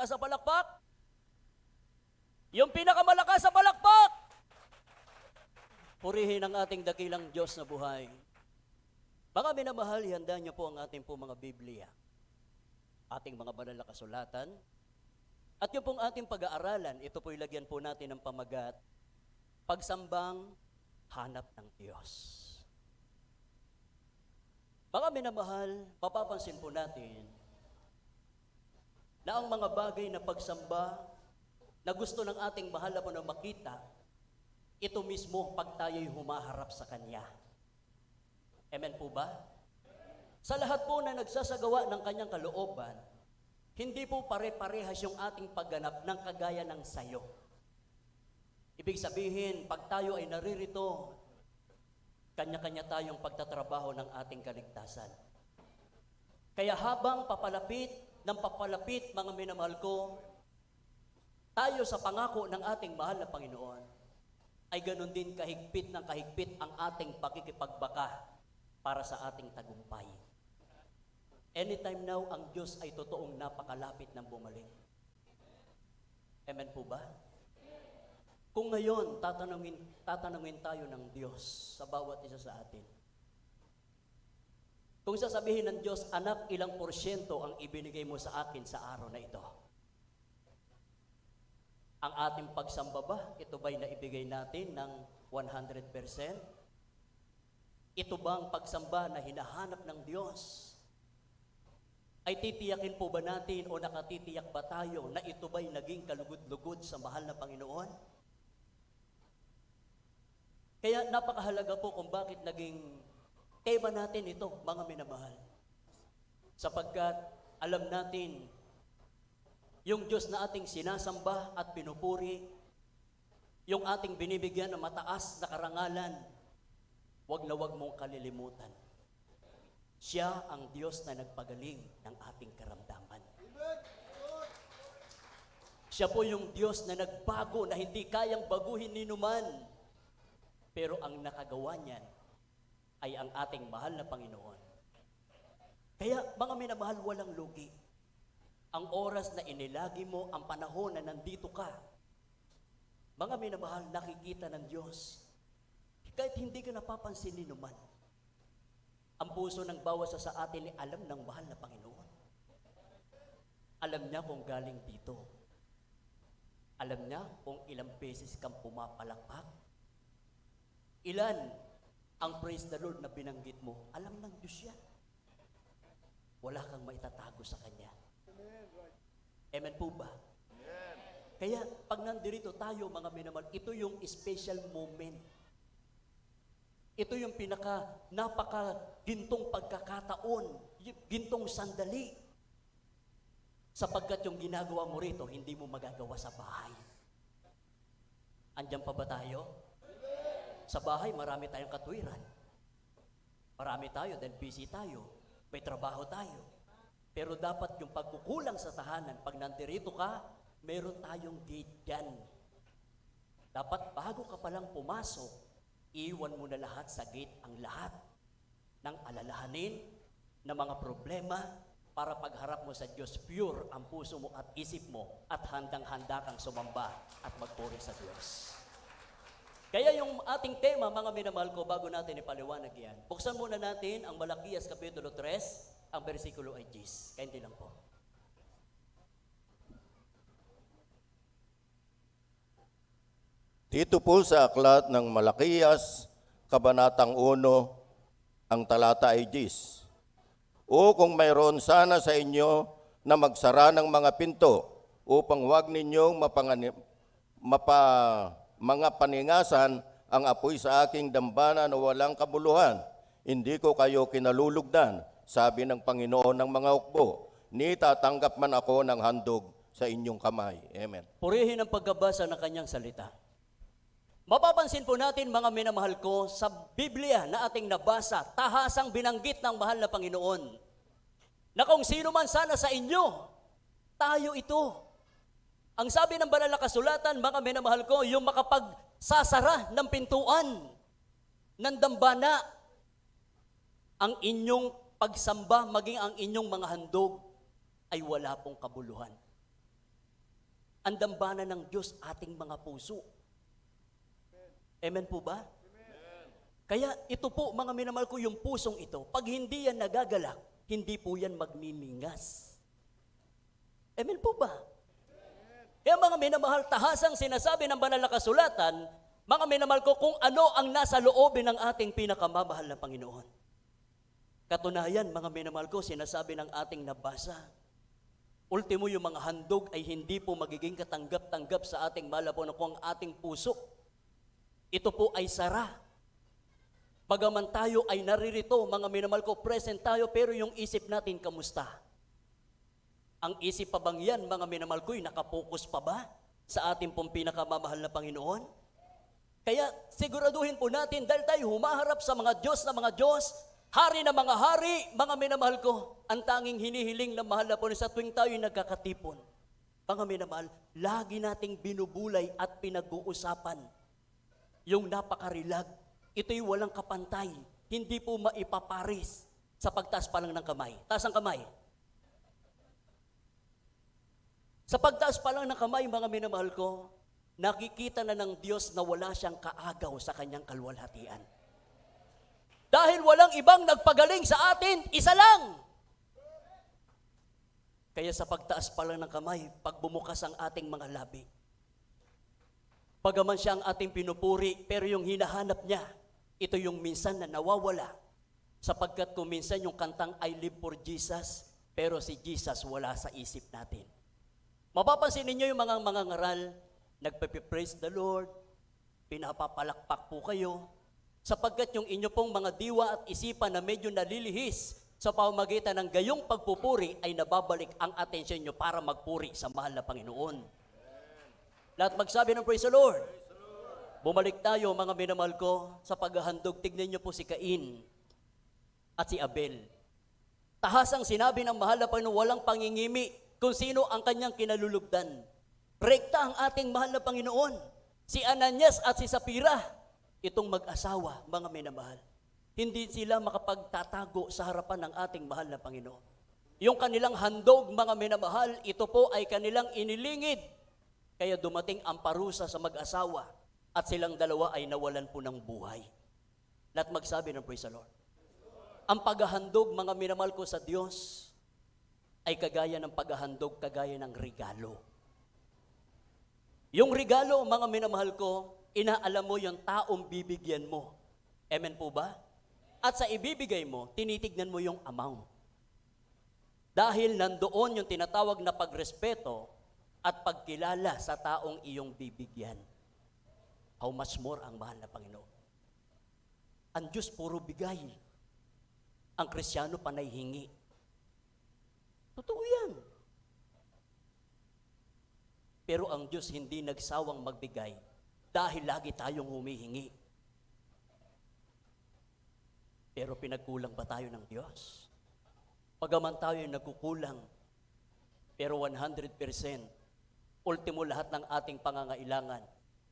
pinakamalakas sa palakpak? Yung pinakamalakas sa palakpak! Purihin ang ating dakilang Diyos na buhay. Mga minamahal, ihanda niyo po ang ating po mga Biblia, ating mga banal na kasulatan, at yung pong ating pag-aaralan, ito po ilagyan po natin ng pamagat, pagsambang hanap ng Diyos. Mga minamahal, mapapansin po natin na ang mga bagay na pagsamba na gusto ng ating mahal na makita, ito mismo pag tayo'y humaharap sa Kanya. Amen po ba? Sa lahat po na nagsasagawa ng Kanyang kalooban, hindi po pare-parehas yung ating pagganap ng kagaya ng sayo. Ibig sabihin, pag tayo ay naririto, kanya-kanya tayong pagtatrabaho ng ating kaligtasan. Kaya habang papalapit, mga minamahal ko, tayo sa pangako ng ating mahal na Panginoon, ay ganun din kahigpit ng kahigpit ang ating pakikipagbaka para sa ating tagumpay. Anytime now, ang Diyos ay totoong napakalapit ng bumalik. Amen po ba? Kung ngayon, tatanungin tayo ng Diyos sa bawat isa sa atin. Kung sasabihin ng Diyos, anak, ilang porsyento ang ibinigay mo sa akin sa araw na ito? Ang ating pagsamba ba, ito ba'y naibigay natin ng 100%? Ito bang pagsamba na hinahanap ng Diyos? Ay titiyakin po ba natin o nakatitiyak ba tayo na ito ba'y naging kalugod-lugod sa mahal na Panginoon? Kaya napakahalaga po kung bakit naging tema natin ito, mga minamahal. Sapagkat alam natin, yung Diyos na ating sinasamba at pinupuri, yung ating binibigyan ng mataas na karangalan, wag na wag mong kalilimutan. Siya ang Diyos na nagpagaling ng ating karamdaman. Siya po yung Diyos na nagbago na hindi kayang baguhin ni numan. Pero ang nakagawa niyan ay ang ating mahal na Panginoon. Kaya mga minamahal, walang lugi. Ang oras na inilagi mo, ang panahon na nandito ka, mga minamahal, nakikita ng Diyos. Kahit hindi ka napapansin ni numan, ang puso ng bawat sa atin ay alam ng mahal na Panginoon. Alam niya kung galing dito. Alam niya kung ilang beses kang pumapalakpak. Ilan ang praise the Lord na binanggit mo? Alam ng Diyos yan. Wala kang maitatago sa Kanya. Amen po ba? Amen. Kaya pag nandirito tayo, mga minamahal, ito yung special moment. Ito yung napaka-gintong pagkakataon, gintong sandali. Sapagkat yung ginagawa mo rito, hindi mo magagawa sa bahay. Andiyan pa ba tayo? Sa bahay, marami tayong katwiran. Marami tayo dahil busy tayo. May trabaho tayo. Pero dapat yung pagkukulang sa tahanan, pag nandirito ka, meron tayong gate dyan. Dapat bago ka palang pumasok, iwan mo na lahat sa gate ang lahat ng alalahanin, ng mga problema, para pagharap mo sa Diyos, pure ang puso mo at isip mo at handang-handa kang sumamba at magpuri sa Diyos. Kaya yung ating tema, mga minamahal ko, bago natin ipaliwanag yan, buksan muna natin ang Malakias Kapitulo 3, ang versikulo ay 10. Kainti lang po. Dito po sa aklat ng Malakias, Kabanatang 1, ang talata ay 10. O kung mayroon sana sa inyo na magsara ng mga pinto upang huwag ninyong mga paningasan ang apoy sa aking dambana na walang kabuluhan. Hindi ko kayo kinalulugdan, sabi ng Panginoon ng mga hukbo, ni tatanggap man ako ng handog sa inyong kamay. Amen. Purihin ang pagkabasa ng Kanyang salita. Mapapansin po natin, mga minamahal ko, sa Biblia na ating nabasa, tahasang binanggit ng mahal na Panginoon, na kung sino man sana sa inyo, tayo ito. Ang sabi ng banal na kasulatan, mga minamahal ko, yung makapagsasara ng pintuan ng dambana, ang inyong pagsamba, maging ang inyong mga handog, ay wala pong kabuluhan. Ang dambana ng Diyos, ating mga puso. Amen po ba? Kaya ito po, mga minamahal ko, yung pusong ito, pag hindi yan nagagalak, hindi po yan magniningas. Amen po ba? Kaya mga minamahal, tahasang sinasabi ng banal na kasulatan, mga minamahal ko, kung ano ang nasa loobin ng ating pinakamamahal na Panginoon. Katunayan, mga minamahal ko, sinasabi ng ating nabasa, ultimo yung mga handog ay hindi po magiging katanggap-tanggap sa ating mahal na Panginoon kung ang ating puso. Ito po ay sara. Bagaman tayo ay naririto, mga minamahal ko, present tayo, pero yung isip natin, kamusta? Ang isip pa bang yan, mga minamahal ko, nakapokus pa ba sa ating pong pinakamamahal na Panginoon? Kaya siguraduhin po natin, dahil tayo humaharap sa mga Diyos na mga Diyos, hari na mga hari, mga minamahal ko, ang tanging hinihiling na mahal na po sa tuwing tayo nagkakatipon. Mga minamahal, lagi nating binubulay at pinag-uusapan yung napakarilag. Ito'y walang kapantay, hindi po maipaparis sa pagtaas pa lang ng kamay. Taas ang kamay. Sa pagtaas pa lang ng kamay, mga minamahal ko, nakikita na ng Diyos na wala siyang kaagaw sa kanyang kalwalhatian. Dahil walang ibang nagpagaling sa atin, isa lang. Kaya sa pagtaas pa lang ng kamay, pag bumukas ang ating mga labi, pagaman siya ang ating pinupuri, pero yung hinahanap niya, ito yung minsan na nawawala. Sapagkat kung minsan yung kantang I live for Jesus, pero si Jesus wala sa isip natin. Mapapansin ninyo yung mga ngaral, nagpe-praise the Lord, pinapapalakpak po kayo, sapagkat yung inyo pong mga diwa at isipan na medyo nalilihis sa pamamagitan ng gayong pagpupuri ay nababalik ang atensyon nyo para magpuri sa mahal na Panginoon. Lahat magsabi ng praise the Lord. Bumalik tayo, mga minamahal ko, sa paghahandog. Tignan niyo po si Cain at si Abel. Tahasang sinabi ng mahal na Panginoon, walang pangingimi kung sino ang kanyang kinalulugdan. Rekta ang ating mahal na Panginoon. Si Ananias at si Sapphira, itong mag-asawa, mga minamahal. Hindi sila makapagtatago sa harapan ng ating mahal na Panginoon. Yung kanilang handog, mga minamahal, ito po ay kanilang inilingid. Kaya dumating ang parusa sa mag-asawa at silang dalawa ay nawalan po ng buhay. Lahat magsabi ng praise the Lord. Ang paghahandog, mga minamahal ko sa Diyos, ay kagaya ng paghahandog, kagaya ng regalo. Yung regalo, mga minamahal ko, inaalam mo yung taong bibigyan mo. Amen po ba? At sa ibibigay mo, tinitignan mo yung amount. Dahil nandoon yung tinatawag na pagrespeto at pagkilala sa taong iyong bibigyan. How much more ang mahal na Panginoon? Ang Diyos puro bigay. Ang Kristiyano panay hingi. Totoo yan. Pero ang Diyos hindi nagsawang magbigay dahil lagi tayong humihingi. Pero pinagkulang ba tayo ng Diyos? Pagaman tayo nagkukulang, pero 100%, ultimo lahat ng ating pangangailangan.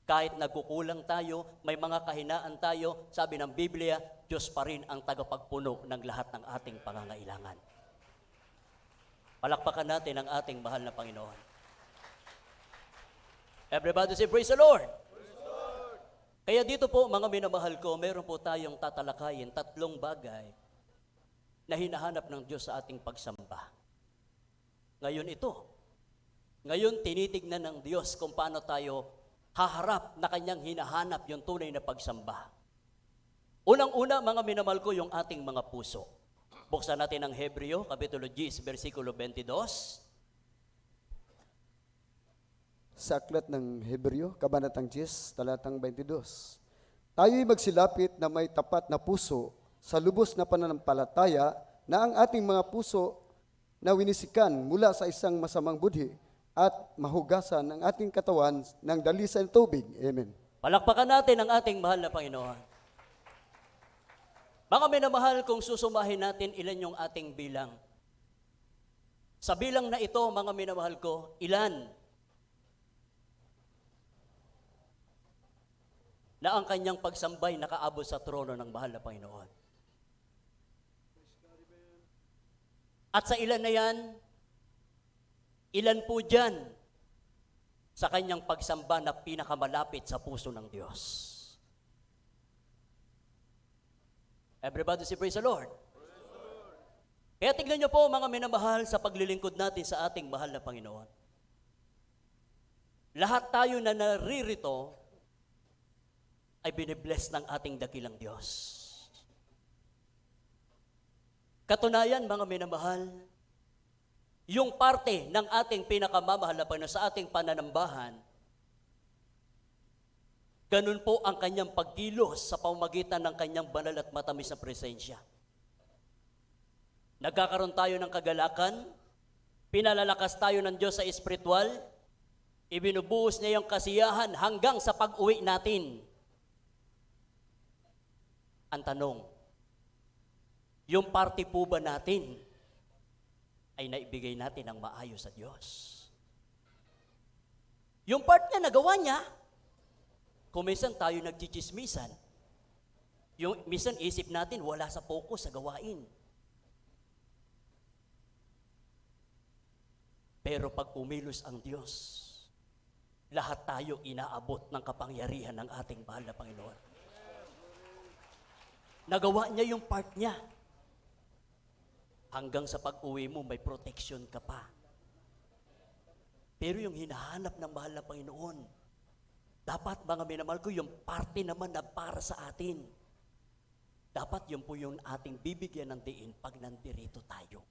Kahit nagkukulang tayo, may mga kahinaan tayo, sabi ng Biblia, Diyos pa rin ang tagapagpuno ng lahat ng ating pangangailangan. Palakpakan natin ang ating mahal na Panginoon. Everybody say, praise the Lord! Praise the Lord! Kaya dito po, mga minamahal ko, meron po tayong tatalakayin, 3 bagay na hinahanap ng Diyos sa ating pagsamba. Ngayon tinitignan ng Diyos kung paano tayo haharap na kanyang hinahanap yung tunay na pagsamba. Unang-una, mga minamahal ko, yung ating mga puso. Buksan natin ang Hebreo, Kapitulo 10, versikulo 22. Sa aklat ng Hebreo, Kabanatang 10, talatang 22. Tayo'y magsilapit na may tapat na puso sa lubos na pananampalataya na ang ating mga puso na winisikan mula sa isang masamang budhi at mahugasan ng ating katawan ng dalisay ng tubig. Amen. Palakpakan natin ang ating mahal na Panginoon. Mga minamahal, kung susumahin natin ilan yung ating bilang. Sa bilang na ito, mga minamahal ko, ilan na ang kanyang pagsambay nakaabot sa trono ng mahal na Panginoon. At sa ilan na yan, ilan po dyan sa kanyang pagsamba na pinakamalapit sa puso ng Diyos. Everybody say praise the Lord. Kaya tignan niyo po mga minamahal sa paglilingkod natin sa ating mahal na Panginoon. Lahat tayo na naririto ay binibless ng ating dakilang Diyos. Katunayan mga minamahal, yung parte ng ating pinakamamahal na Panginoon sa ating pananambahan, ganun po ang kanyang pagkilos sa pamamagitan ng kanyang banal at matamis na presensya. Nagkakaroon tayo ng kagalakan, pinalalakas tayo ng Diyos sa espiritual, ibinubuhos niya yung kasiyahan hanggang sa pag-uwi natin. Ang tanong, yung parte po ba natin ay naibigay natin ng maayos sa Diyos? Yung part niya, nagawa niya, kung minsan tayo nagchichismisan, yung minsan isip natin wala sa focus sa gawain. Pero pag umilos ang Diyos, lahat tayo inaabot ng kapangyarihan ng ating mahal na Panginoon. Nagawa niya yung part niya. Hanggang sa pag-uwi mo, may protection ka pa. Pero yung hinahanap ng mahal na Panginoon, dapat mga minamahal ko, yung parte naman na para sa atin. Dapat yun po yung ating bibigyan ng diin pag nandirito tayo.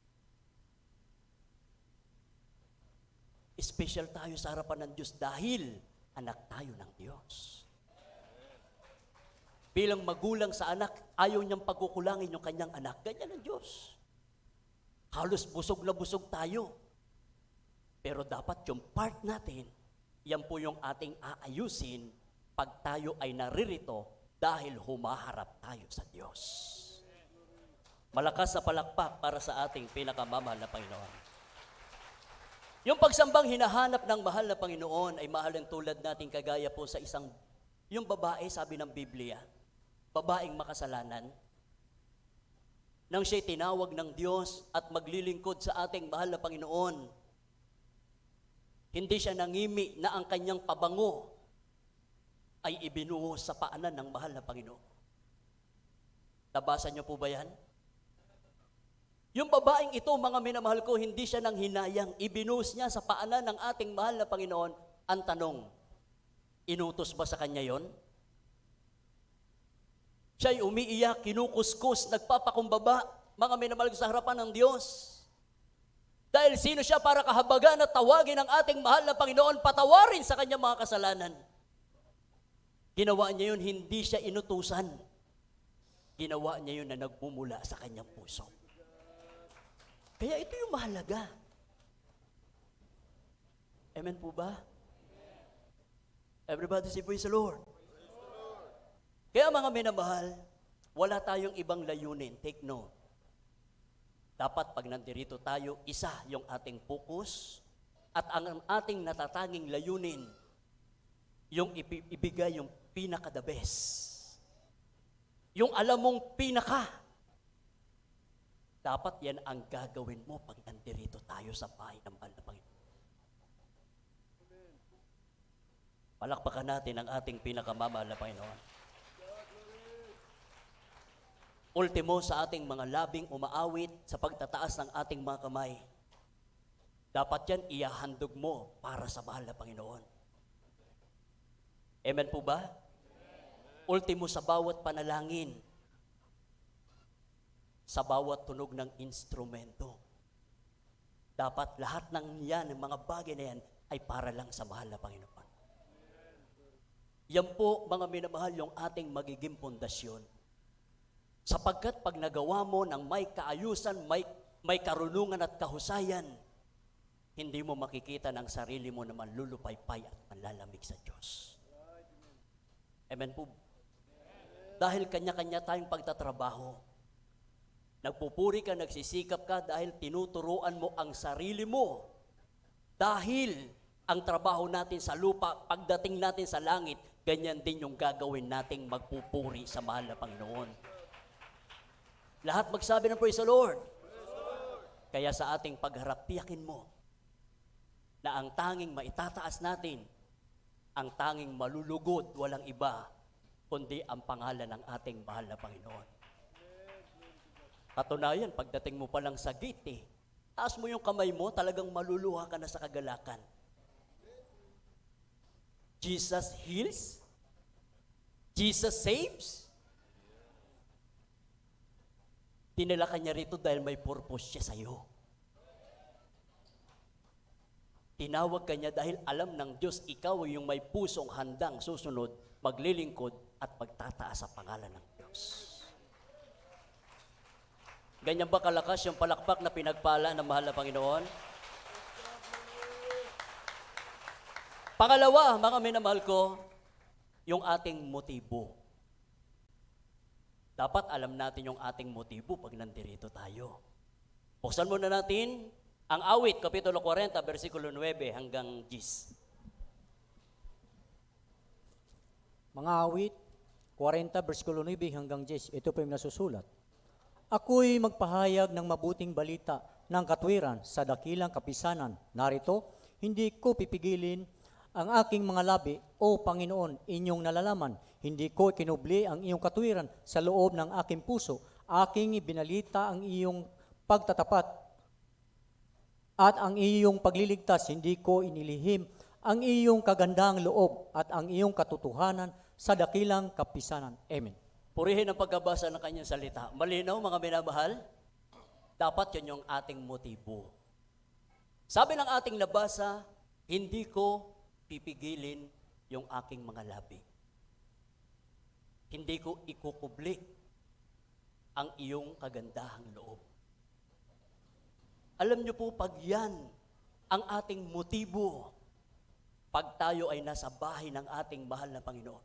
Special tayo sa harapan ng Diyos dahil anak tayo ng Diyos. Bilang magulang sa anak, ayaw niyang pagkukulangin yung kanyang anak. Ganyan ang Diyos. Halos busog na busog tayo. Pero dapat yung part natin, yan po yung ating aayusin pag tayo ay naririto dahil humaharap tayo sa Diyos. Malakas na palakpak para sa ating pinakamamahal na Panginoon. Yung pagsambang hinahanap ng mahal na Panginoon ay mahalin tulad natin kagaya po sa yung babae, sabi ng Biblia, babaeng makasalanan, nang siya'y tinawag ng Diyos at maglilingkod sa ating mahal na Panginoon, hindi siya nangimi na ang kanyang pabango ay ibinuhos sa paanan ng mahal na Panginoon. Nabasa niyo po ba yan? Yung babaeng ito, mga minamahal ko, hindi siya nang hinayang, ibinuhos niya sa paanan ng ating mahal na Panginoon. Ang tanong, inutos ba sa kanya yon? Siya'y umiiyak, kinukuskus, nagpapakumbaba, mga minamahal ko sa harapan ng Diyos. Dahil sino siya para kahabagan at tawagin ang ating mahal na Panginoon, patawarin sa kanyang mga kasalanan. Ginawa niya yun, hindi siya inutusan. Ginawa niya yun na nagmumula sa kanyang puso. Kaya ito yung mahalaga. Amen po ba? Everybody say praise the Lord. Kaya mga minamahal, wala tayong ibang layunin. Take note. Dapat pag nandirito tayo, isa yung ating focus at ang ating natatanging layunin, yung ibigay yung pinaka-the best. Yung alam mong pinaka. Dapat yan ang gagawin mo pag nandirito tayo sa bahay ng mahal na Panginoon. Palakpakan natin ang ating pinakamamahal na Panginoon. Ultimo sa ating mga labing umaawit sa pagtataas ng ating mga kamay. Dapat yan ihahandog mo para sa mahal na Panginoon. Amen po ba? Ultimo sa bawat panalangin, sa bawat tunog ng instrumento. Dapat lahat ng yan, ng mga bagay na yan, ay para lang sa mahal na Panginoon. Yan po, mga minamahal, yung ating magiging pundasyon. Sapagkat pag nagawa mo ng may kaayusan, may karunungan at kahusayan, hindi mo makikita ng sarili mo na manlulupaypay at manlalamig sa Diyos. Amen po. Dahil kanya-kanya tayong pagtatrabaho. Nagpupuri ka, nagsisikap ka dahil tinuturuan mo ang sarili mo. Dahil ang trabaho natin sa lupa, pagdating natin sa langit, ganyan din yung gagawin nating magpupuri sa mahal na Panginoon. Lahat magsabi ng praise the Lord. Kaya sa ating pagharap, tiyakin mo na ang tanging maitataas natin ang tanging malulugod, walang iba, kundi ang pangalan ng ating mahal na Panginoon. Katunayan, pagdating mo pa lang sa gate, taas mo yung kamay mo, talagang maluluha ka na sa kagalakan. Jesus heals? Jesus saves? Dinala ka niya rito dahil may purpose siya sa'yo. Tinawag ka niya dahil alam ng Diyos, ikaw yung may pusong handang susunod, maglilingkod at magtataas sa pangalan ng Diyos. Ganyan ba kalakas yung palakpak na pinagpala ng mahal na Panginoon? Pangalawa, mga minamahal ko, yung ating motibo. Dapat alam natin yung ating motibo pag nandirito tayo. Buksan muna natin ang Awit, Kapitulo 40, versikulo 9 hanggang 10. Mga awit, 40, versikulo 9 hanggang 10, ito po yung nasusulat. Ako'y magpahayag ng mabuting balita ng katwiran sa dakilang kapisanan. Narito, hindi ko pipigilin ang aking mga labi, O Panginoon, inyong nalalaman. Hindi ko kinubli ang iyong katwiran sa loob ng aking puso. Aking ibinalita ang iyong pagtatapat at ang iyong pagliligtas. Hindi ko inilihim ang iyong kagandang loob at ang iyong katotohanan sa dakilang kapisanan. Amen. Purihin ang pagkabasa ng kanyang salita. Malinaw, mga minamahal? Dapat yun yung ating motibo. Sabi ng ating nabasa, hindi ko pipigilin yung aking mga labi. Hindi ko ikukubli ang iyong kagandahang loob. Alam niyo po, pag yan ang ating motibo, pag tayo ay nasa bahay ng ating mahal na Panginoon,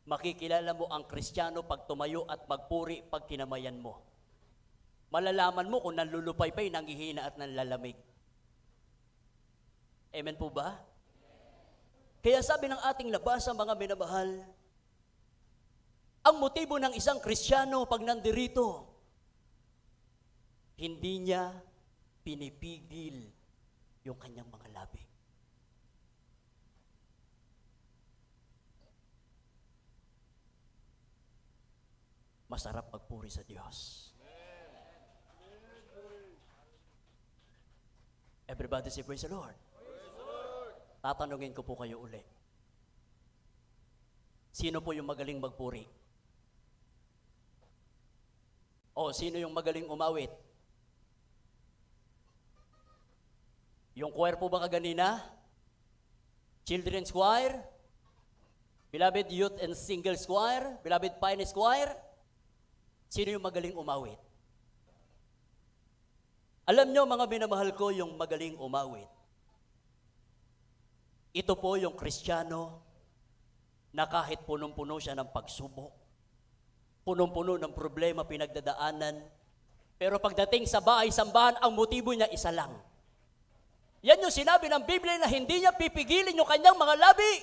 makikilala mo ang Kristiyano pag tumayo at magpuri pag kinamayan mo. Malalaman mo kung nanlulupaypay, nanghihina at nanlalamig. Amen po ba? Kaya sabi ng ating labasa, mga minamahal, ang motibo ng isang Kristiyano pag nandirito, hindi niya pinipigil yung kanyang mga labi. Masarap magpuri sa Diyos. Everybody say praise the Lord. Tatanungin ko po kayo uli. Sino po yung magaling magpuri? O sino yung magaling umawit? Yung choir po ba kaganina? Children's choir? Beloved Youth and Singles Choir? Beloved Pioneers Choir? Sino yung magaling umawit? Alam nyo, mga minamahal ko, yung magaling umawit. Ito po yung Kristiyano na kahit punong-puno siya ng pagsubok, punong-puno ng problema pinagdadaanan, pero pagdating sa bahay-sambahan, ang motibo niya isa lang. Yan yung sinabi ng Biblia na hindi niya pipigilin yung kanyang mga labi.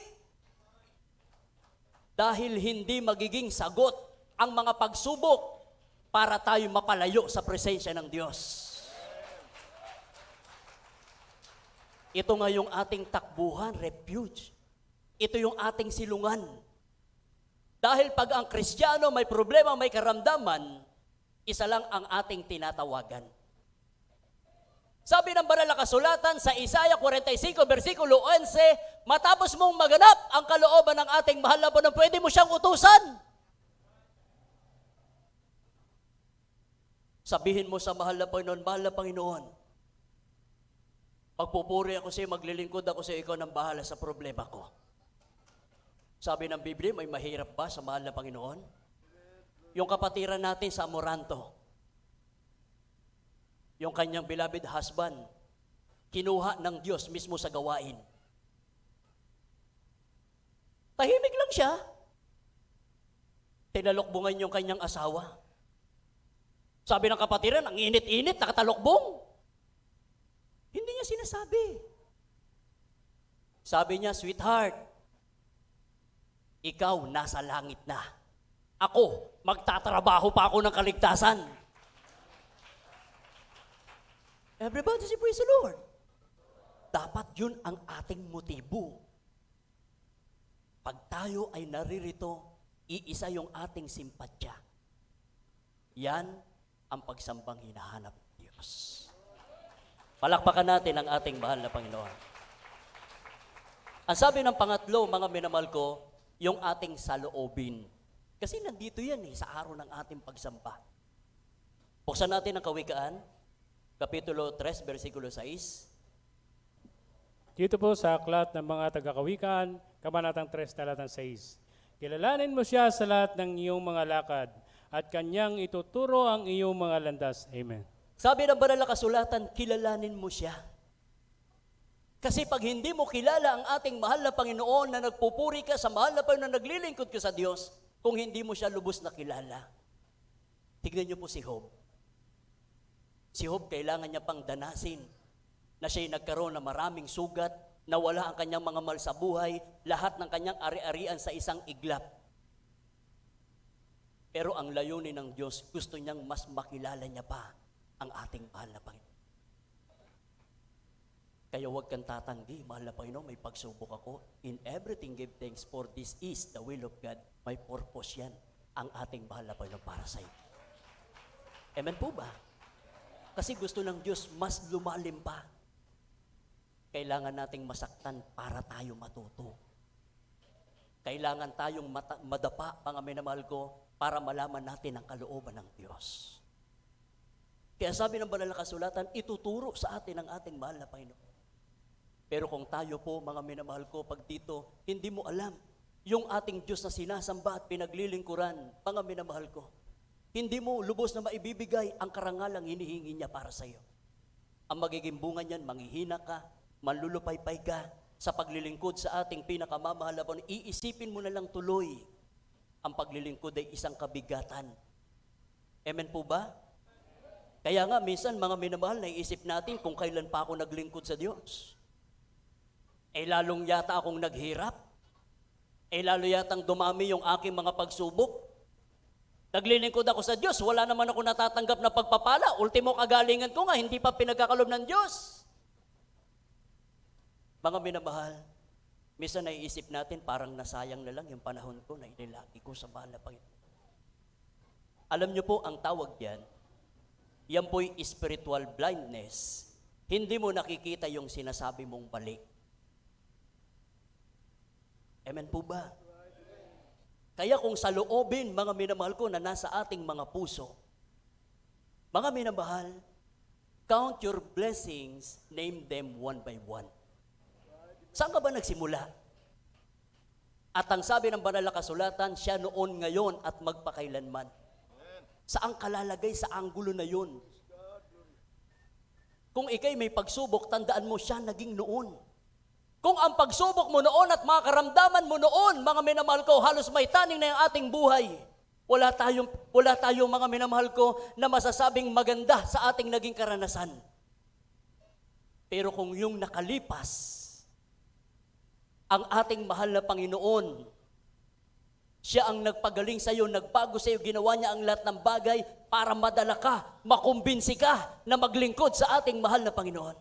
Dahil hindi magiging sagot ang mga pagsubok para tayo mapalayo sa presensya ng Diyos. Ito nga yung ating takbuhan, refuge. Ito yung ating silungan. Dahil pag ang Kristiyano may problema, may karamdaman, isa lang ang ating tinatawagan. Sabi ng banal na kasulatan sa Isaiah 45, versikulo 11, matapos mong maganap ang kalooban ng ating mahal na Panginoon, pwede mo siyang utusan. Sabihin mo sa mahal na Panginoon, pagpupuri ako sa iyo, maglilingkod ako sa iyo, ikaw nang bahala sa problema ko. Sabi ng Biblia, may mahirap ba sa mahal na Panginoon? Yung kapatiran natin sa Amoranto, yung kanyang beloved husband, kinuha ng Diyos mismo sa gawain. Tahimik lang siya. Tinalokbungan yung kanyang asawa. Sabi ng kapatiran, ang init-init, nakatalokbong. Hindi niya sinasabi. Sabi niya, sweetheart, ikaw nasa langit na. Ako, magtatrabaho pa ako ng kaligtasan. Everybody say praise the Lord. Dapat yun ang ating motibo. Pag tayo ay naririto, iisa yung ating simpatya. Yan ang pagsambang hinahanap ng Diyos. Palakpakan natin ang ating mahal na Panginoon. Ang sabi ng pangatlo, mga minamahal ko, yung ating saloobin. Kasi nandito yan sa araw ng ating pagsamba. Buksan natin ang Kawikaan, Kapitulo 3, versikulo 6. Dito po sa aklat ng mga taga-Kawikaan, Kabanatang 3, talatang 6. Kilalanin mo siya sa lahat ng iyong mga lakad at kanyang ituturo ang iyong mga landas. Amen. Sabi ng banal na kasulatan, kilalanin mo siya. Kasi pag hindi mo kilala ang ating mahal na Panginoon na nagpupuri ka sa mahal na Panginoon na naglilingkod ka sa Diyos, kung hindi mo siya lubos na kilala. Tignan niyo po si Job. Si Job kailangan niya pang danasin na siya'y nagkaroon ng maraming sugat, nawala ang kanyang mga mahal sa buhay, lahat ng kanyang ari-arian sa isang iglap. Pero ang layunin ng Diyos, gusto niyang mas makilala niya pa ang ating mahal na Panginoon. Kaya huwag kang tatanggi, mahal na Panginoon, may pagsubok ako. In everything give thanks, for this is the will of God. May purpose yan, ang ating mahal na Panginoon para sa iyo. Amen po ba? Kasi gusto ng Diyos mas lumalim pa. Kailangan nating masaktan para tayo matuto. Kailangan tayong madapa, mga minamahal ko, para malaman natin ang kalooban ng Diyos. Kaya sabi ng banal na kasulatan, ituturo sa atin ang ating mahal na Panginoon. Pero kung tayo po, mga minamahal ko, pag dito, hindi mo alam yung ating Diyos na sinasamba at pinaglilingkuran, mga minamahal ko, hindi mo lubos na maibibigay ang karangalang hinihingi niya para sa iyo. Ang magiging bunga niyan, manghihina ka, manlulupaypay ka sa paglilingkod sa ating pinakamamahal na Panginoon. Iisipin mo na lang tuloy, ang paglilingkod ay isang kabigatan. Amen po ba? Kaya nga, minsan mga minamahal, naiisip natin kung kailan pa ako naglingkod sa Diyos. Lalong yata akong naghirap. Lalo yatang dumami yung aking mga pagsubok. Naglilingkod ako sa Diyos, wala naman ako natatanggap na pagpapala. Ultimo kagalingan ko nga, hindi pa pinagkakalob ng Diyos. Mga minamahal, minsan naiisip natin parang nasayang na lang yung panahon ko na inilaki ko sa mahal na Panginoon. Alam niyo po, ang tawag diyan, yan po'y spiritual blindness. Hindi mo nakikita yung sinasabi mong balik. Amen po ba? Kaya kung sa loobin, mga minamahal ko, na nasa ating mga puso, mga minamahal, count your blessings, name them one by one. Saan ka ba nagsimula? At ang sabi ng banal na kasulatan, siya noon, ngayon, at magpakailanman. Saan ka lalagay sa anggulo na yun? Kung ikay may pagsubok, tandaan mo siya naging noon. Kung ang pagsubok mo noon at mga karamdaman mo noon, mga minamahal ko, halos may taning na yung ating buhay. Wala tayong mga minamahal ko na masasabing maganda sa ating naging karanasan. Pero kung yung nakalipas, ang ating mahal na Panginoon, siya ang nagpagaling sa iyo, nagbago sa iyo, ginawa niya ang lahat ng bagay para madala ka, makumbinsi ka na maglingkod sa ating mahal na Panginoon.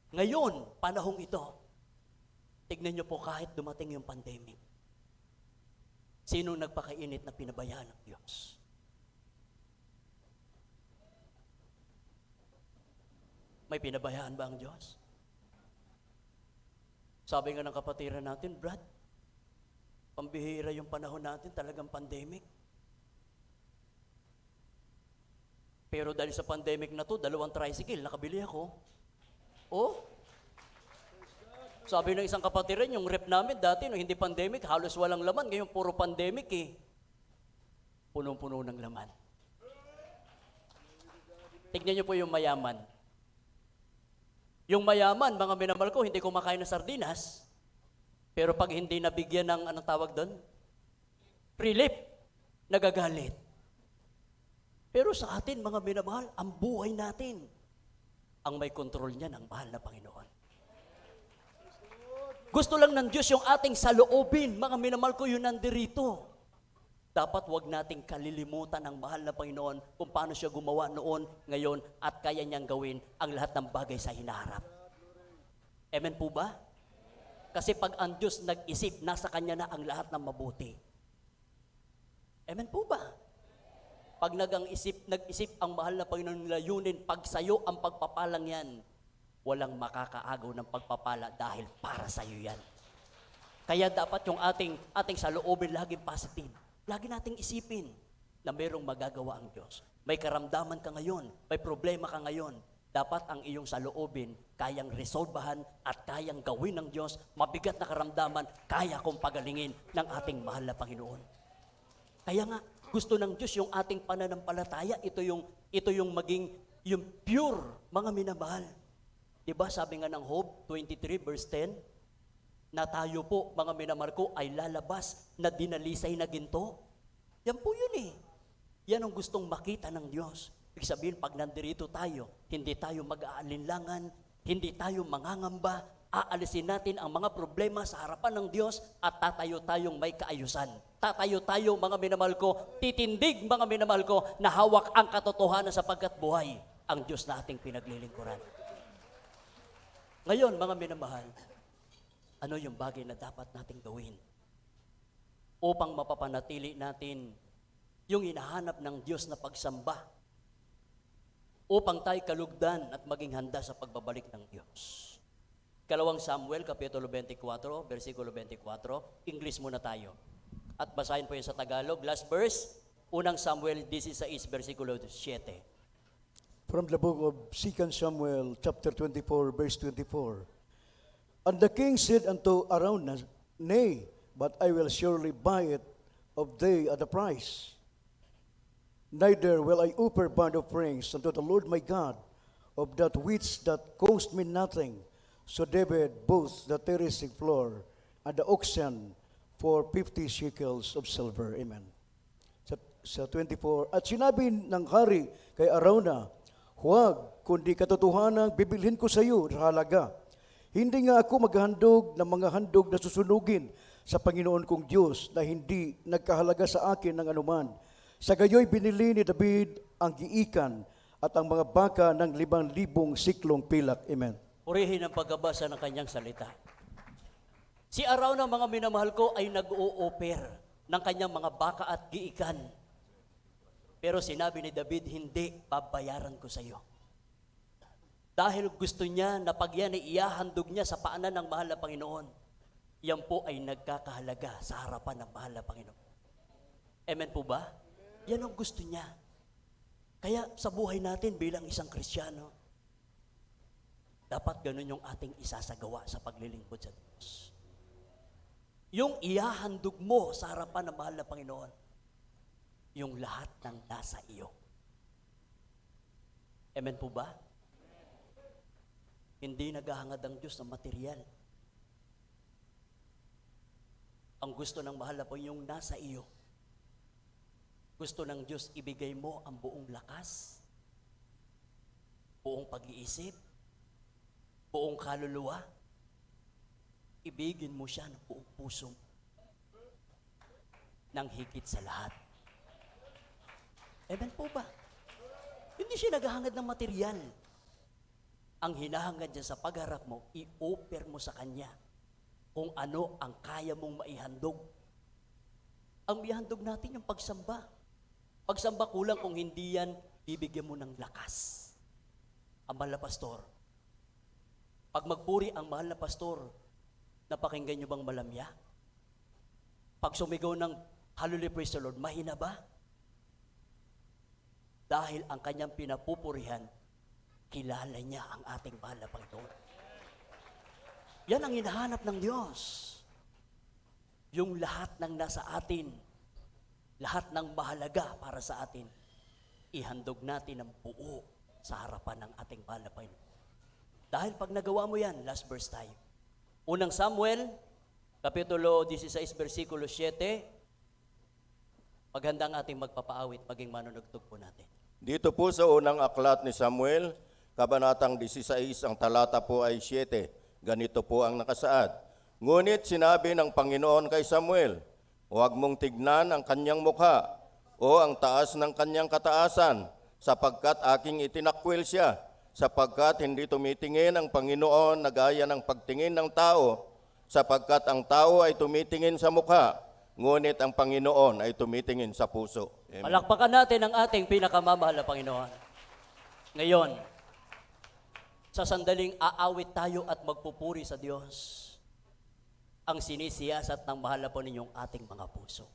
Ngayon, panahong ito, tignan niyo po kahit dumating yung pandemic. Sino nagpakainit na pinabayaan ng Diyos? May pinabayaan ba ang Diyos? Sabi nga ng kapatiran natin, Brad, pambihira yung panahon natin, talagang pandemic. Pero dahil sa pandemic na to, 2 tricycle, nakabili ako. Oh, sabi ng isang kapatiran, yung rep namin dati, no, hindi pandemic, halos walang laman. Ngayon, puro pandemic eh. Punong-puno ng laman. Tignan niyo po yung mayaman. Yung mayaman, mga minamahal ko, hindi kumakain ng sardinas. Pero pag hindi nabigyan ng, anong tawag doon? Prilip, nagagalit. Pero sa atin, mga minamahal, ang buhay natin, ang may kontrol niya ng mahal na Panginoon. Gusto lang ng Diyos yung ating saloobin, mga minamahal ko, yun nandirito. Dapat wag nating kalilimutan ang mahal na Panginoon kung paano siya gumawa noon, ngayon, at kaya niyang gawin ang lahat ng bagay sa hinaharap. Amen po ba? Kasi pag ang Diyos nag-isip, nasa Kanya na ang lahat ng mabuti. Amen po ba? Pag nag-isip ang mahal na Panginoon layunin, pag sa'yo ang pagpapalang yan, walang makakaagaw ng pagpapala dahil para sa'yo yan. Kaya dapat yung ating saloobin laging positive. Lagi nating isipin na mayroong magagawa ang Diyos. May karamdaman ka ngayon, may problema ka ngayon, dapat ang iyong saloobin kayang resolbahan at kayang gawin ng Diyos, mabigat na karamdaman, kaya kong pagalingin ng ating mahal na Panginoon. Kaya nga, gusto ng Diyos yung ating pananampalataya, ito yung maging yung pure, mga minamahal. Diba sabi nga ng Job 23 verse 10, na tayo po, mga minamahal ko, ay lalabas na dinalisay na ginto. Yan po yun eh. Yan ang gustong makita ng Diyos. Ibig sabihin, pag nandirito tayo, hindi tayo mag-aalinlangan, hindi tayo mangangamba, aalisin natin ang mga problema sa harapan ng Diyos at tatayo tayong may kaayusan. Tatayo tayo, mga minamahal ko, titindig, mga minamahal ko, na hawak ang katotohanan sapagkat buhay ang Diyos na ating pinaglilingkuran. Ngayon, mga minamahal, ano yung bagay na dapat nating gawin upang mapapanatili natin yung hinahanap ng Diyos na pagsamba, upang tayo kalugdan at maging handa sa pagbabalik ng Diyos? Kalawang Samuel, Kapitulo 24, versikulo 24, English muna tayo. At basahin po yun sa Tagalog. Last verse, unang Samuel 16, versikulo 7. From the book of 2 Samuel, chapter 24, verse 24. And the king said unto Araunah, Nay, but I will surely buy it of thee at a price. Neither will I offer burnt offerings unto the Lord my God of that which that cost me nothing. So David bought the terracing floor and the oxen for 50 shekels of silver. Amen. Sa 24, at sinabi ng hari kay Araunah, huwag, kundi katotohanan bibilhin ko sa iyo sa halaga. Hindi nga ako maghandog ng mga handog na susunugin sa Panginoon kong Diyos na hindi nagkahalaga sa akin ng anuman. Sa gayoy binili ni David ang giikan at ang mga baka ng 5,000 siklong pilak. Amen. Purihin ang pagbabasa ng kanyang salita. Si Araunah, mga minamahal ko, ay nag-o-offer ng kanyang mga baka at giikan. Pero sinabi ni David, hindi, babayaran ko sa iyo. Dahil gusto niya na pag yan ay iyahandog niya sa paanan ng mahal na Panginoon, yan po ay nagkakahalaga sa harapan ng mahal na Panginoon. Amen po ba? Yan ang gusto niya. Kaya sa buhay natin bilang isang Kristiyano, dapat ganun yung ating isasagawa sa paglilingkod sa Diyos. Yung iyahandog mo sa harapan ng mahal na Panginoon, yung lahat ng nasa iyo. Amen po ba? Hindi naghahangad ang Diyos ng material. Ang gusto ng mahal na Panginoon yung nasa iyo. Gusto ng Diyos ibigay mo ang buong lakas, buong pag-iisip, buong kaluluwa. Ibigin mo siya ng buong puso nang higit sa lahat. Amen po ba? Hindi siya naghahangad ng material. Ang hinahangad niya sa pagharap mo, i-offer mo sa Kanya kung ano ang kaya mong maihandog. Ang ihandog natin yung pagsamba. Pagsamba kulang kung hindi yan, bibigyan mo ng lakas. Ang mahal na pastor, pag magpuri ang mahal na pastor, napakinggan niyo bang malamya? Pag sumigaw ng Hallelujah, praise the Lord, mahina ba? Dahil ang kanyang pinapupurihan, kilala niya ang ating mahal na Panginoon. Yan ang hinahanap ng Diyos. Yung lahat ng nasa atin, lahat ng mahalaga para sa atin, ihandog natin ang buo sa harapan ng ating mahal na Panginoon. Dahil pag nagawa mo yan, last verse tayo. Unang Samuel, Kapitulo 16, versikulo 7, maghanda ang ating magpapaawit, maging manunugtog po natin. Dito po sa unang aklat ni Samuel, kabanatang 16, ang talata po ay 7. Ganito po ang nakasaad. Ngunit sinabi ng Panginoon kay Samuel, huwag mong tignan ang kanyang mukha o ang taas ng kanyang kataasan, sapagkat aking itinakwil siya, sapagkat hindi tumitingin ang Panginoon na gaya ng pagtingin ng tao sapagkat ang tao ay tumitingin sa mukha, ngunit ang Panginoon ay tumitingin sa puso. Amen. Palakpakan natin ang ating pinakamamahal na Panginoon. Ngayon, sa sandaling aawit tayo at magpupuri sa Diyos, ang sinisiyasat ng mahal na po ninyong ating mga puso.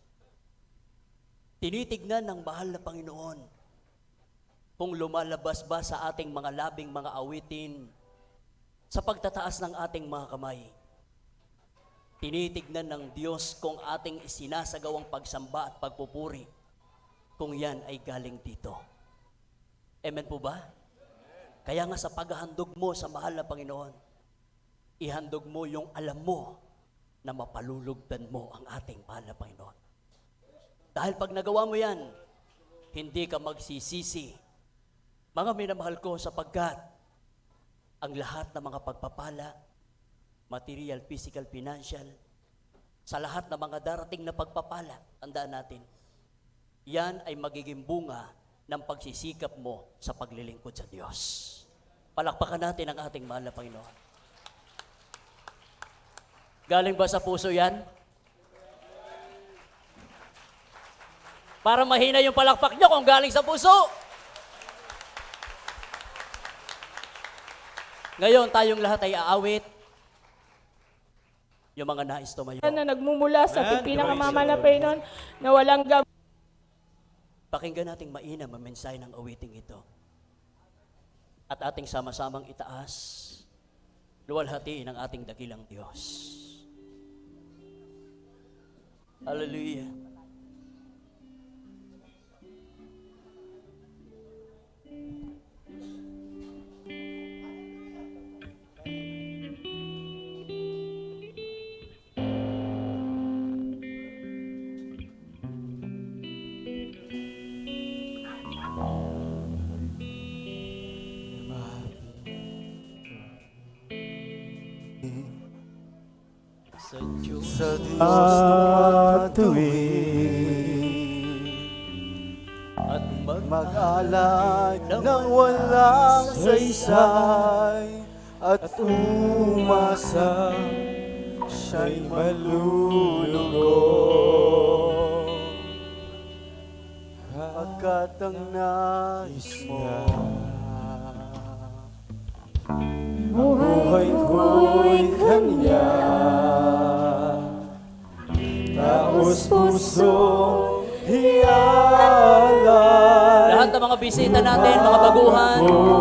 Tinitignan ng mahal na Panginoon kung lumalabas ba sa ating mga labing mga awitin sa pagtataas ng ating mga kamay. Tinitignan ng Diyos kung ating isinasagawang pagsamba at pagpupuri, kung yan ay galing dito. Amen po ba? Kaya nga sa paghahandog mo sa mahal na Panginoon, ihandog mo yung alam mo na mapalulugdan mo ang ating mahal na Panginoon. Dahil pag nagawa mo yan, hindi ka magsisisi. Mga minamahal ko, sapagkat ang lahat ng mga pagpapala, material, physical, financial, sa lahat ng mga darating na pagpapala, tandaan natin, yan ay magiging bunga ng pagsisikap mo sa paglilingkod sa Diyos. Palakpakan natin ang ating mahal na Panginoon. Galing ba sa puso yan? Para mahina yung palakpak nyo kung galing sa puso. Ngayon, tayong lahat ay aawit. Yung mga nais tumayo. Na nagmumula sa ating pinakamamahal na Panginoon na walang gab. Pakinggan nating mainam ang mensahe ng awiting ito. At ating sama-samang itaas, luwalhatiin ang ating dakilang Diyos. Hallelujah. Sa Diyos at Mag-alay ng walang saysay at umasa siya'y malulugod. Pagkat ang nais mo, buhay ko'y Kanya, taos puso hialay. lahat ng mga bisita natin, mga baguhan,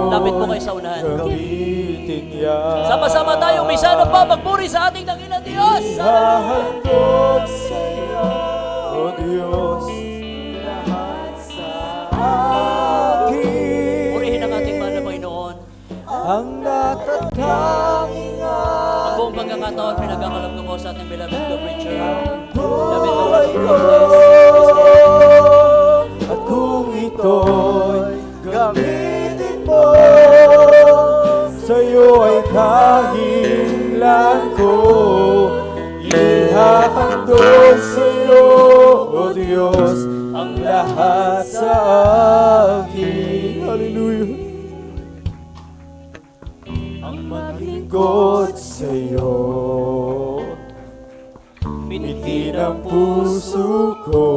lapit po kayo sa unahan. Gamitin yan. Sama-sama tayong misa ng papagpuri sa ating dakilang Diyos. Hahandog sa'yo, O Diyos, lahat sa akin. Purihin ang ating mahal na Panginoon. Ang natatanging Ang buong pagkakataon, pinagkakalap ko po sa ating beloved co-preacher. Beloved buhay Lord, ko. God bless. At kung ito'y gamitin mo, sa'yo ay dahilan ko. Ihahandog sa'yo, O Diyos, ang lahat sa akin. Hallelujah. Ang maglingkod sa'yo, bitin ang puso ko.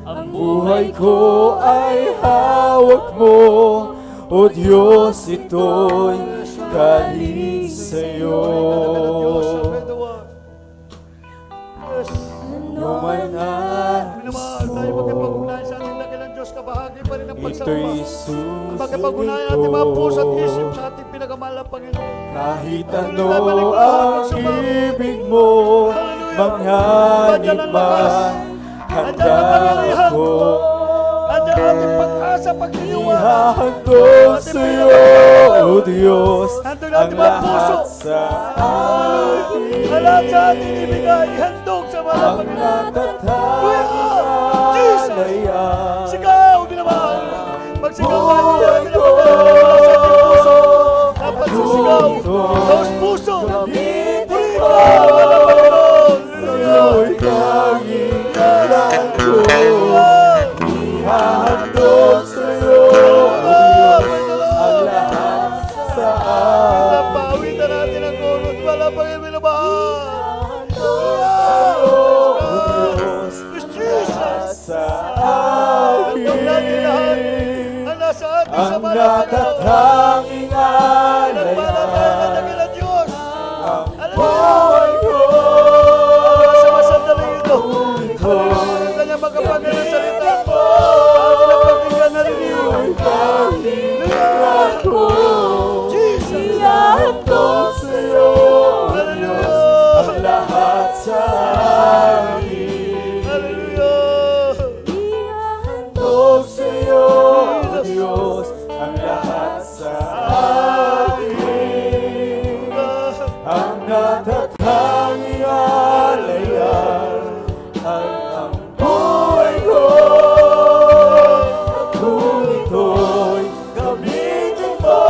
Ang buhay ko ay hawak mo, O Diyos, ito'y galing sa'yo. Ano man ang gusto, sa ating dakilang Diyos, kabahagi pa rin ang ito'y pagsamba. Pagkapag-unayan natin mga puso at isip sa ating pinakamahal na Panginoon. kahit ano ang ibig mo, manghanip man, handa ako. Andiyan ang ating pag-asa, pagtiniwala. Ihahandog sa'yo, O Diyos, Handog ang natin mga puso. lahat sa akin. Ang lahat sa ating ibigay, handog sa mga Ang Panginoon. natatanging Jesus! alayan. Sigaw, ginamahal. Magsigaw tayo, Buhay ko. ginamahal sa ating puso. Dapat sisigaw, Ito. taos puso. Gamitin Purihin mo. ka, mahal na Panginoon. Sa'yo'y dahilan ko. Ihahandog sa'yo, O Diyos, ang lahat sa akin. Napawitan natin ang oras Diyos, wala pang minamahal. Diyos Jesus, alam natin lahat ang nasa atin sa mga Panginoon. Pinagpala tayo ng dakilang Diyos. Hallelujah! Sa masandaling ito, hallelujah, ang kanyang makapangyarihan salita. Atin ang pakinggan na rin iyo. Hallelujah! Jesus! Hallelujah! Hallelujah! Diyos ang lahat sa akin, ang natatanging alayan ang buhay ko. Kung ito'y gamitin mo,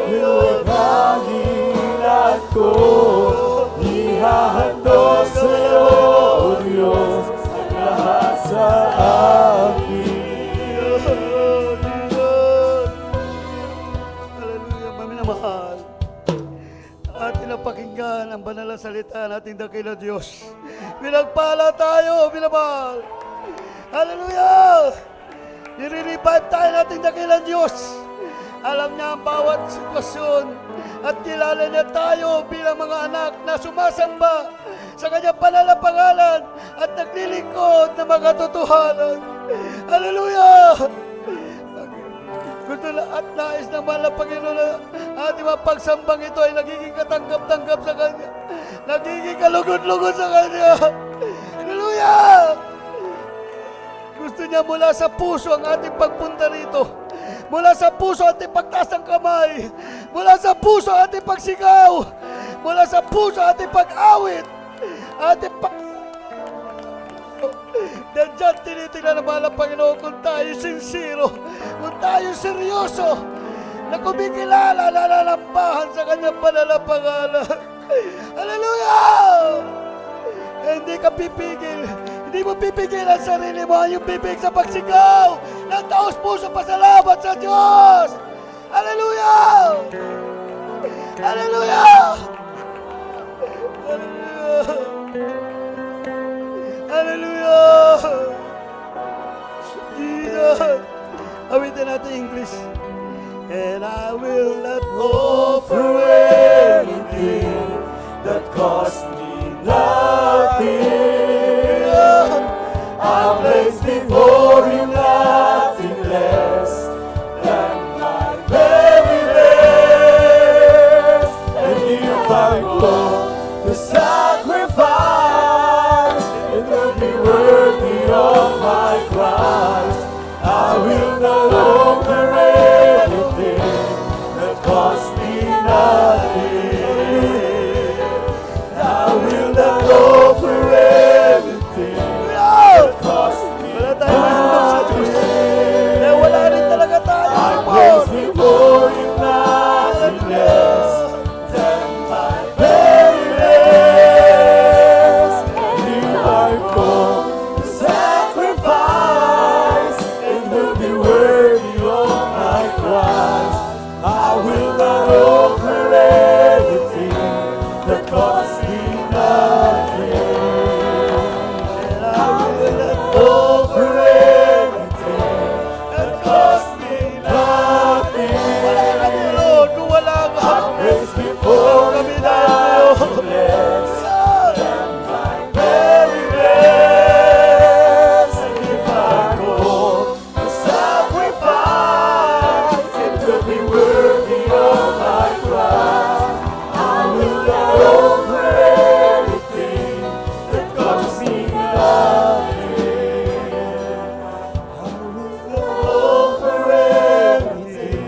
iyong hangilan ko, ihahandog sa iyo, O Diyos, ang lahat sa akin. Hallelujah, maminamahal. Atin ang pakinggan ang banal na salita nating dakilang Diyos. Pinagpala tayo, minamahal. Hallelujah! Nire-revive tayo nating dakilang Diyos. Alam niya ang bawat sitwasyon at kilala niya tayo bilang mga anak na sumasamba sa kanyang banal na pangalan at naglilingkod ng mga katotohanan. Hallelujah! Gusto na at nais ng mahal na Panginoon na ating mga pagsambang ito ay nagiging katanggap-tanggap sa Kanya. Nagiging kalugod-lugod sa Kanya. Hallelujah! Gusto niya mula sa puso ang ating pagpunta rito. Mula sa puso ating pagtaas ng kamay. Mula sa puso ating pagsigaw. Mula sa puso ating pag-awit. Ating dahil dyan tinitingnan ng mahal na Panginoon kung tayo sincero, kung tayo seryoso, na kumikilala, nalalambahan sa kanyang banal na pangalan. Hallelujah! Hindi ka pipigil. Hindi mo pipigil ang sarili mo. Yung bibig sa pagsigaw ng taos puso pasalamat sa Diyos. Hallelujah! Hallelujah! Hallelujah! Hallelujah! Jesus! Awitin natin English. And I will not offer anything that cost me nothing. I place before Him nothing less than my very best. And if I go to sacrifice, it will be worthy of my Christ. I will not offer anything that cost me nothing. I will not offer anything that cost me wala tayong mahandog sa Diyos. Dahil wala rin talaga tayo. I place before Him nothing less than my very best. And if I go to sacrifice, it will be worthy of my Christ. I will not offer anything that costs me nothing. And I will not offer anything that costs me nothing. Wala ka Lord, kung wala ka. I place before Kami Him dahil sa'yo. nothing less than my very best. And if I go to sacrifice, it will be worthy of my Christ. I will not offer anything that costs me nothing. I will not offer anything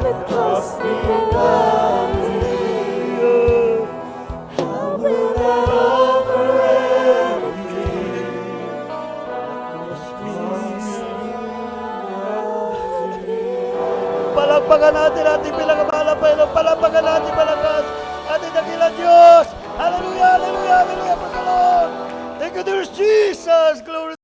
that costs me nothing. I will not offer anything that costs me nothing. Palagpagan natin ating pinakamahal na Panginoon. Palagpagan natin malakas ating dakilang Diyos. Hallelujah, hallelujah, hallelujah. Praise the Lord. Thank you, dear Jesus. Glory.